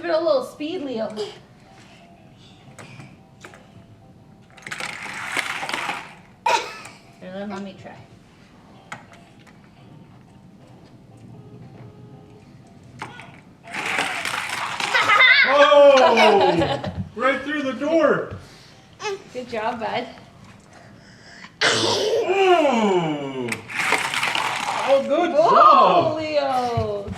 Give it a little speed, Leo. Here, let me try. Oh! Right through the door. Good job, bud. Oh, good Whoa, job. Leo.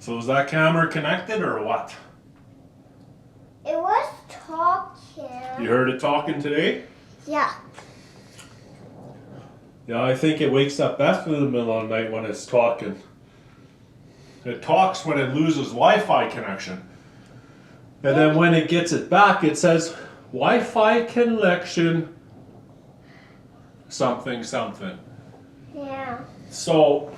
So is that camera connected or what? It was talking. You heard it talking today? Yeah. Yeah, I think it wakes up Beth in the middle of the night when it's talking. It talks when it loses Wi-Fi connection. And then when it gets it back, it says, Wi-Fi connection, something, something. Yeah. So,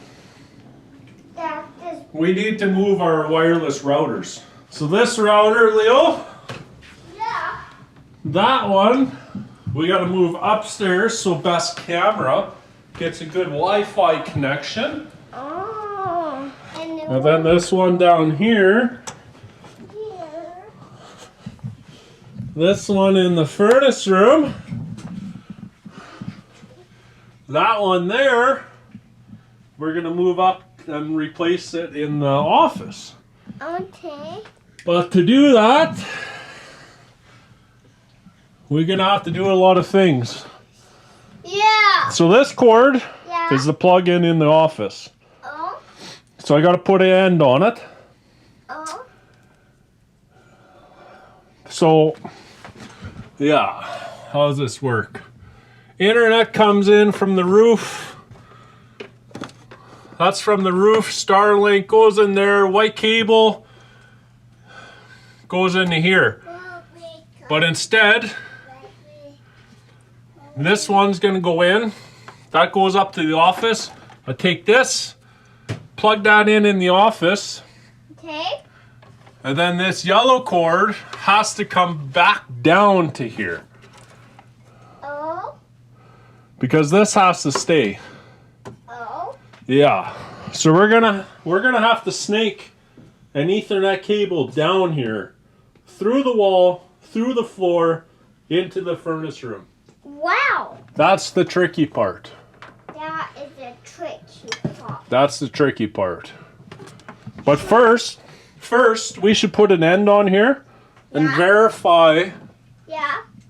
That is. we need to move our wireless routers. So this router, Leo, Yeah. that one, we got to move upstairs so Beth's camera gets a good Wi-Fi connection. Oh. And then this one down here, Here. this one in the furnace room, that one there, we're going to move up and replace it in the office. Okay. But to do that, we're going to have to do a lot of things. Yeah. So this cord Yeah. is the plug-in in the office. Oh. So I got to put an end on it. Oh. So, yeah, how does this work? Internet comes in from the roof. That's from the roof. Starlink goes in there. White cable goes into here. But instead, this one's going to go in. That goes up to the office. I take this, plug that in the office. Okay. And then this yellow cord has to come back down to here. Oh. Because this has to stay. Oh. Yeah. So we're gonna have to snake an Ethernet cable down here, through the wall, through the floor, into the furnace room. Wow. That's the tricky part. That is a tricky part. That's the tricky part. But first we should put an end on here and Yeah.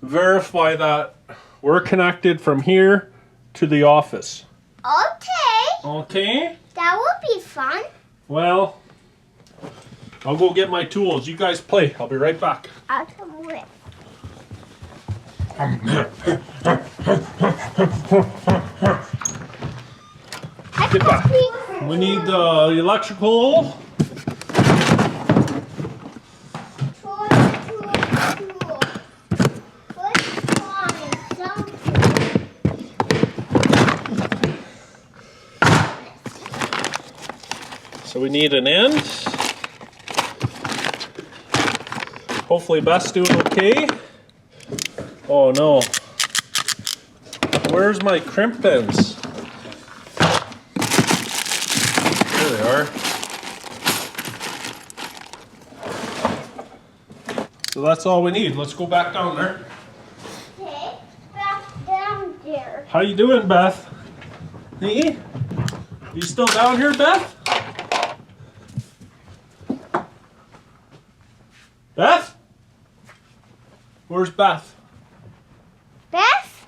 verify that we're connected from here to the office. Okay. Okay? That would be fun. Well, I'll go get my tools. You guys play. I'll be right back. I'll come with. Get back. We need the electrical. So we need an end. Hopefully Beth's doing okay. Oh no. Where's my crimp pins? There they are. So that's all we need. Let's go back down there. Okay, back down there. How you doing, Beth? Hey? You still down here, Beth? Beth? Where's Beth? Beth?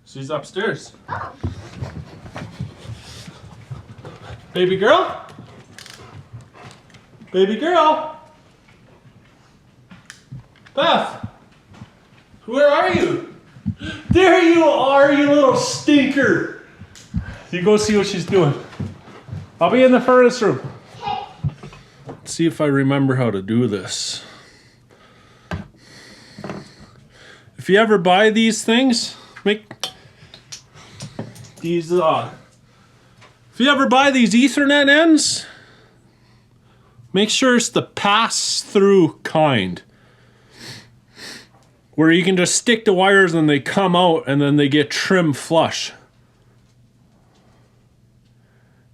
She's upstairs. Oh. Baby girl? Baby girl? Beth? Where are you? There you are, you little stinker. You go see what she's doing. I'll be in the furnace room. Okay. Let's see if I remember how to do this. If you ever buy these things, make these if you ever buy these Ethernet ends, make sure it's the pass-through kind. where you can just stick the wires and they come out and then they get trim flush.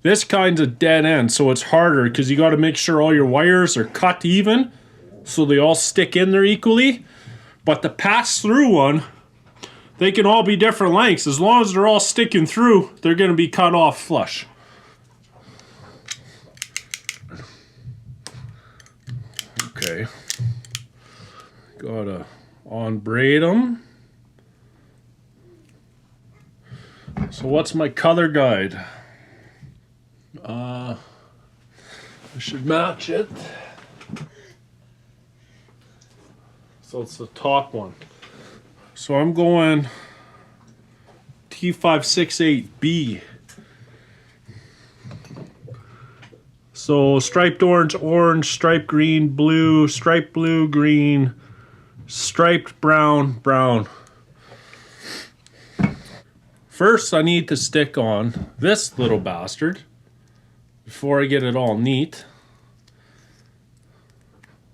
This kind's a dead end, so it's harder because you got to make sure all your wires are cut even so they all stick in there equally. But the pass-through one, they can all be different lengths. As long as they're all sticking through, they're going to be cut off flush. Okay. Gotta on-braid them. So what's my color guide? I should match it. So it's the top one. So I'm going T568B. So striped orange, orange, striped green, blue, striped blue, green, striped brown, brown. First I need to stick on this little bastard before I get it all neat.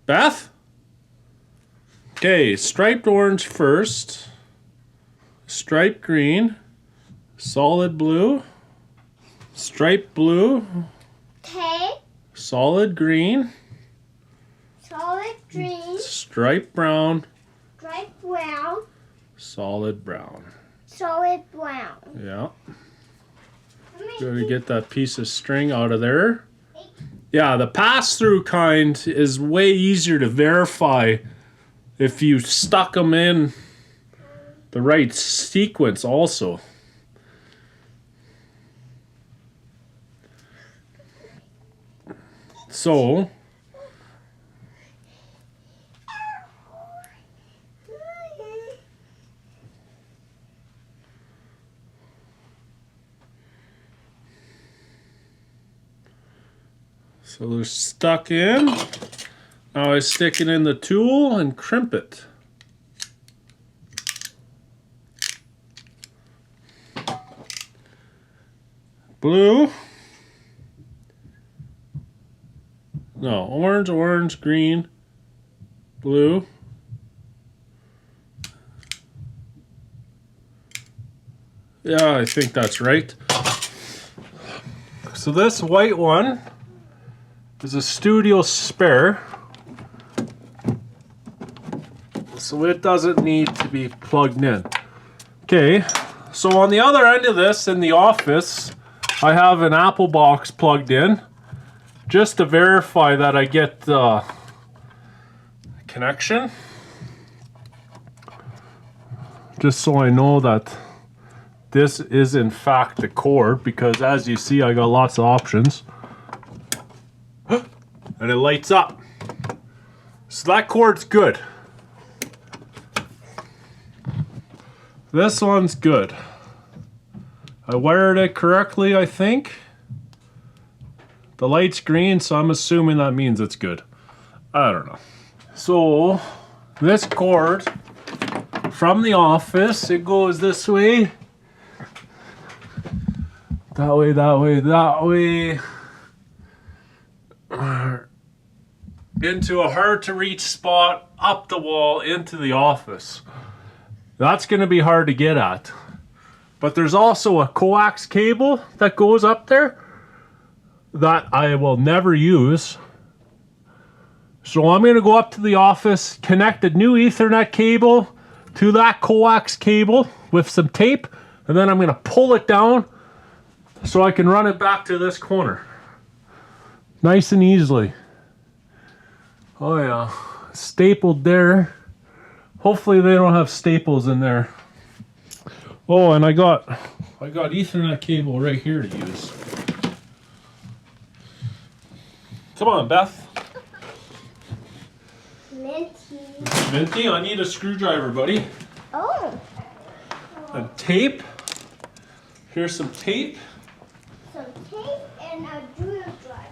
Beth? Okay, striped orange first, striped green, solid blue, striped blue, Okay. solid green, Solid green. striped brown, Striped brown. solid brown. Solid brown. Yeah. Gotta get that piece of string out of there. Yeah, the pass-through kind is way easier to verify if you stuck them in the right sequence also. So they're stuck in. Now I stick it in the tool and crimp it. Blue. No, orange, orange, green, blue. Yeah, I think that's right. So this white one is a studio spare, so it doesn't need to be plugged in. Okay, so on the other end of this in the office, I have an Apple box plugged in just to verify that I get the connection. Just so I know that this is in fact the cord, because as you see I got lots of options. And it lights up. So that cord's good. This one's good. I wired it correctly, I think. The light's green, so I'm assuming that means it's good. I don't know. So this cord from the office, it goes this way. That way, that way, that way. Into a hard to reach spot, up the wall, into the office. That's going to be hard to get at. But there's also a coax cable that goes up there that I will never use. So I'm going to go up to the office, connect a new Ethernet cable to that coax cable with some tape, and then I'm going to pull it down so I can run it back to this corner. Nice and easily. Oh yeah, stapled there. Hopefully they don't have staples in there. Oh, and I got Ethernet cable right here to use. Come on, Beth. Minty. Minty, I need a screwdriver, buddy. Oh. And tape. Here's some tape. Some tape and a screwdriver.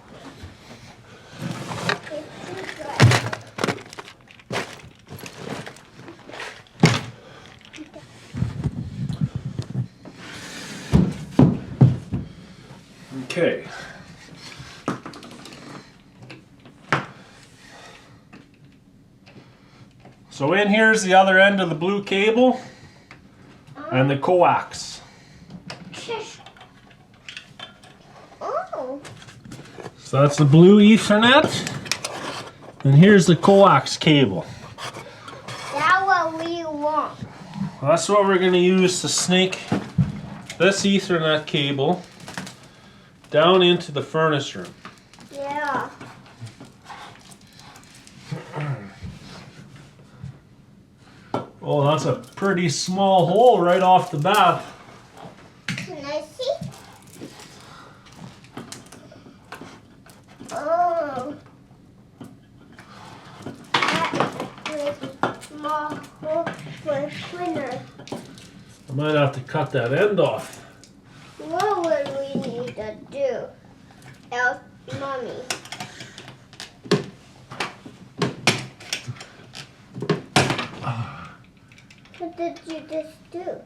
Okay. So in here's the other end of the blue cable and the coax. Oh. So that's the blue Ethernet. And here's the coax cable. That's what we want. That's what we're going to use to snake this Ethernet cable down into the furnace room. Yeah. Oh, that's a pretty small hole right off the bat. Can I see? Oh. That is a small hole for a splinter. I might have to cut that end off. What would we need to do? Else, Mommy. What did you just do?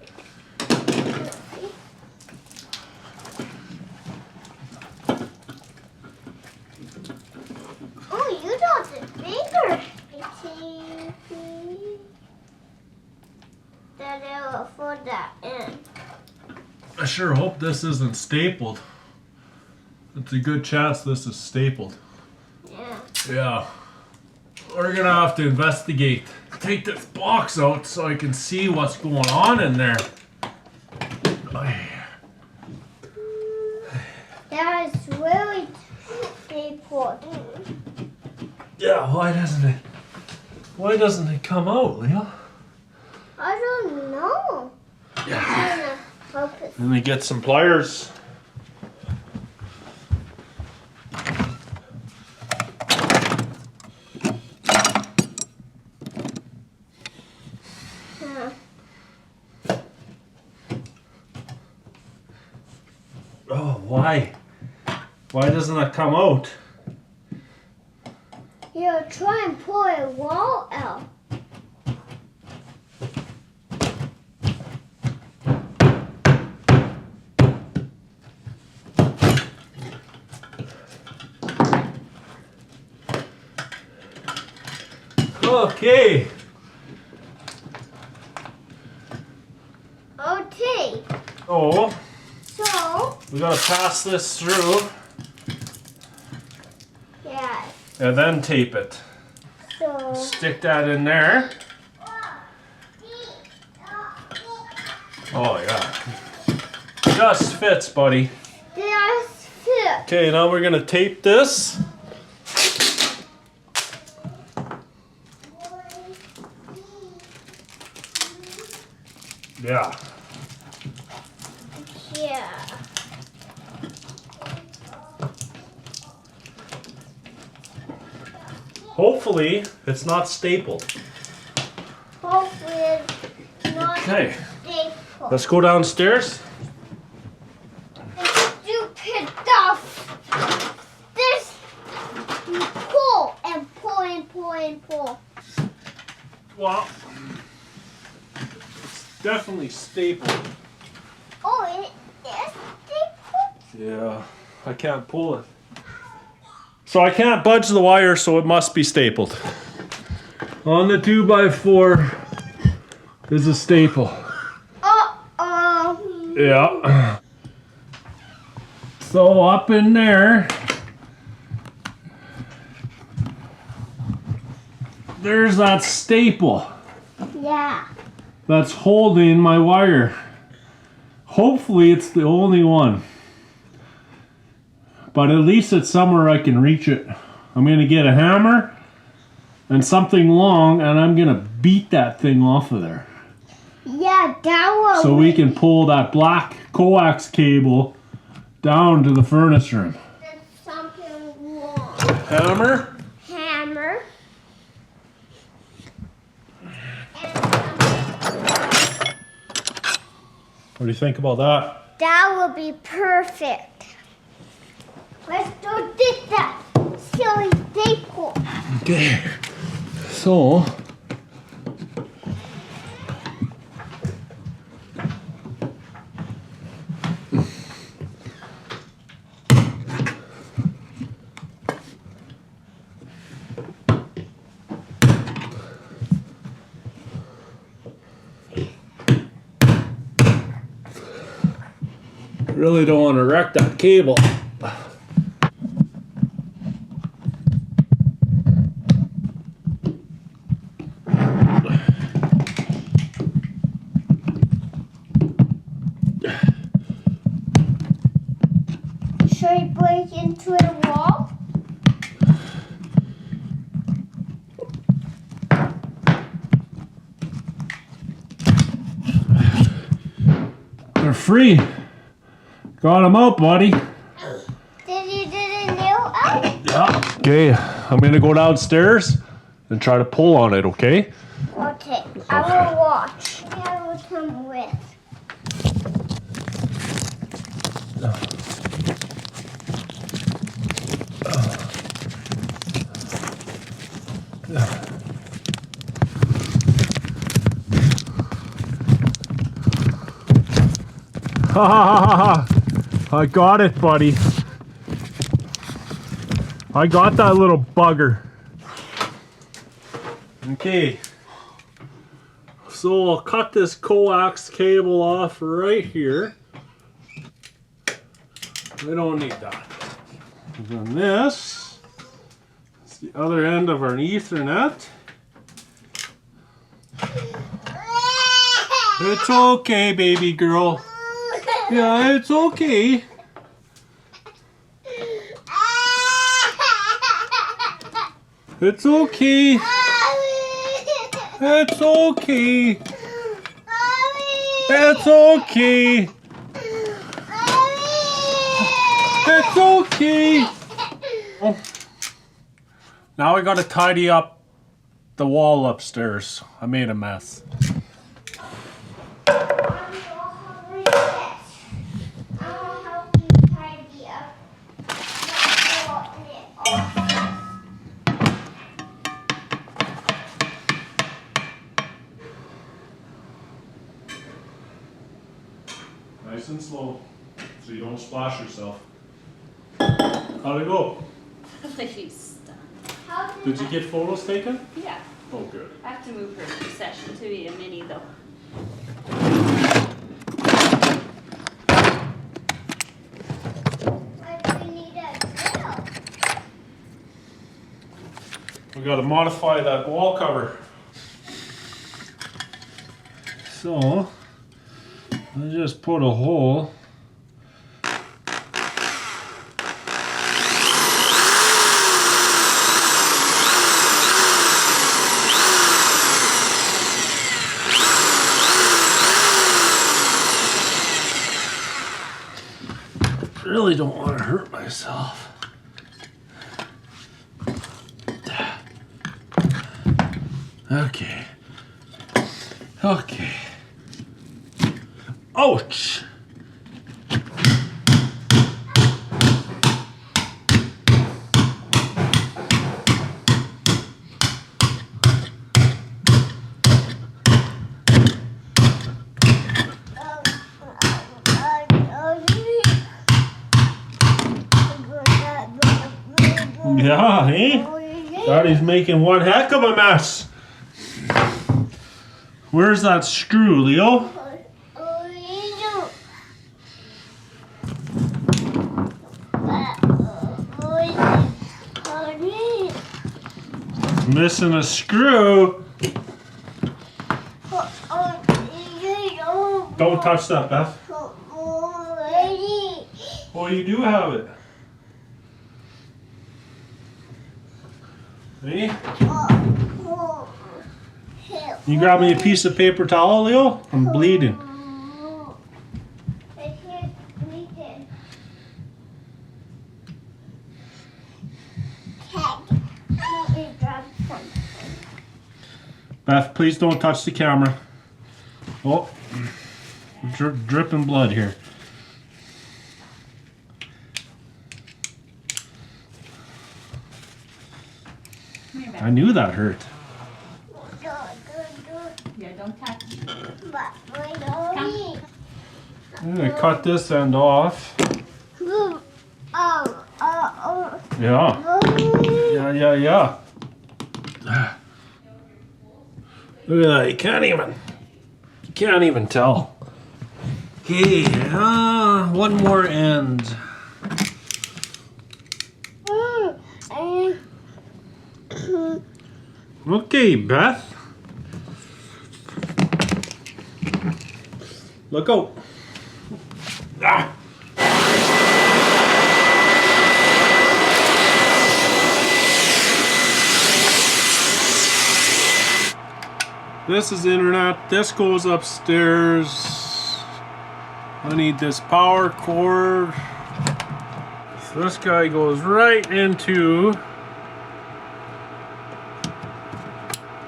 Oh, you got the finger. That it will fold that in. I sure hope this isn't stapled. It's a good chance this is stapled. Yeah. Yeah. We're gonna have to investigate. Take this box out so I can see what's going on in there. That is really stapled. Yeah, why doesn't it come out, Leo? I don't know. Yeah. I'm gonna help it. Let me get some pliers. Oh, why? Why doesn't it come out? Here, try and pull a wall out. Okay. Okay, Oh, so, we gotta pass this through yeah, and then tape it. so, Stick that in there. Oh yeah. Just fits, buddy. that's fit. Okay, now we're gonna tape this. Yeah. Yeah. Hopefully, it's not stapled. Hopefully it's not Okay, stapled. let's go downstairs. Stupid stuff. This, you pull and pull and pull and pull. Well, it's definitely stapled. Oh, it is stapled? Yeah, I can't pull it. So I can't budge the wire, so it must be stapled. On the 2x4 is a staple. Uh-oh. Yeah. So up in there, there's that staple Yeah. that's holding my wire. Hopefully it's the only one. But at least it's somewhere I can reach it. I'm gonna get a hammer and something long and I'm gonna beat that thing off of there. Yeah, that one. So we can pull that black coax cable down to the furnace room. There's something wrong. Hammer? Hammer. And something. What do you think about that? That would be perfect. Let's go get that silly staple. Okay. So Really don't want to wreck that cable. Should I break into the wall? They're free. Got them out, buddy. Did you do the nail out? Yeah. Okay, I'm gonna go downstairs and try to pull on it, okay? Okay, I will watch. I will come with. Ha ha ha ha ha! I got it, buddy. I got that little bugger. Okay. So I'll cut this coax cable off right here. We don't need that. And then this is the other end of our Ethernet. It's okay, baby girl. Yeah, it's okay. It's okay. It's okay. It's okay. It's okay. Oh. Now I gotta tidy up the wall upstairs. I made a mess. Nice and slow, so you don't splash yourself. How'd it go? She's stunned. Did you get photos taken? Yeah. Oh, good. I have to move her session to be a mini though. We gotta modify that wall cover. So, I just put a hole. Really don't want to hurt myself. Okay. Okay. Ouch! Yeah, eh? Daddy's making one heck of a mess. Where's that screw, Leo? Missing a screw. Don't touch that, Beth. Oh, you do have it. See? You grab me a piece of paper towel, Leo? I'm bleeding. Beth, please don't touch the camera. Oh, dripping blood here. I knew that hurt. Yeah, don't touch. I'm gonna cut this end off. Yeah. Yeah. Look at that, you can't even tell. Okay, one more end. Okay, Beth. Look out. Ah. This is internet. This goes upstairs. I need this power cord. So this guy goes right into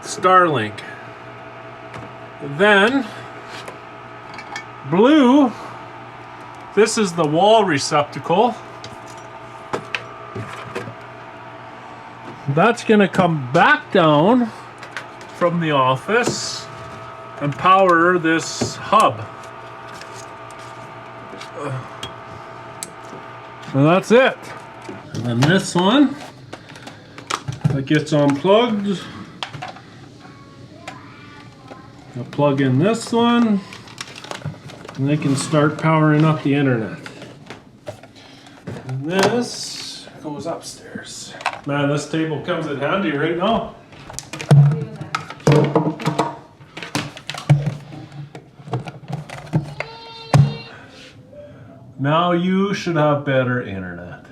Starlink. Then blue, this is the wall receptacle. That's gonna come back down from the office and power this hub. And that's it. And then this one that gets unplugged. I'll plug in this one and they can start powering up the internet. And this goes upstairs. Man, this table comes in handy right now. Now you should have better internet.